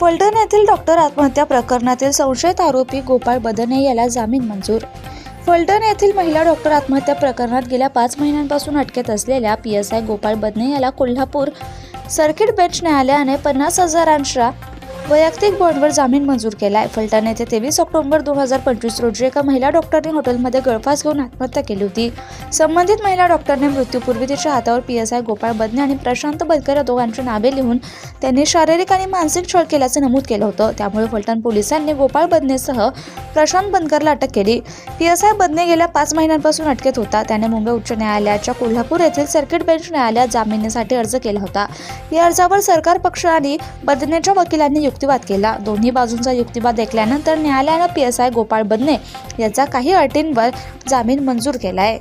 फलटण येथील डॉक्टर आत्महत्या प्रकरणातील संशयित आरोपी गोपाळ बदने याला जामीन मंजूर। फलटण येथील महिला डॉक्टर आत्महत्या प्रकरणात गेल्या 5 महिन्यांपासून अटकेत असलेल्या PSI गोपाळ बदने याला कोल्हापूर सर्किट बेंच न्यायालयाने 50,000च्या वैयक्तिक बॉन्डवर जामीन मंजूर केला आहे। फलटण येथे 23 ऑक्टोबर 2025 रोजी एका महिला डॉक्टरने हॉटेलमध्ये गळफास घेऊन आत्महत्या केली होती। संबंधित महिला डॉक्टरने मृत्यूपूर्वी तिच्या हातावर PSI गोपाळ बदने आणि प्रशांत बलकर या दोघांची नावे लिहून त्यांनी शारीरिक आणि मानसिक छळ केल्याचे नमूद केलं होतं। त्यामुळे फलटण पोलिसांनी गोपाळ बदनेसह प्रशांत बलकरला अटक केली। PSI बदने गेल्या 5 महिन्यांपासून अटकेत होता। त्याने मुंबई उच्च न्यायालयाच्या कोल्हापूर येथील सर्किट बेंच न्यायालयात जामिनासाठी अर्ज केला होता। या अर्जावर सरकार पक्ष आणि बदनेच्या वकिलांनी युक्तिवाद केला। दोन्ही बाजूंचा युक्तिवाद ऐकल्यानंतर न्यायालयाने PSI गोपाळ बदने याचा काही अटींवर जामीन मंजूर केला आहे।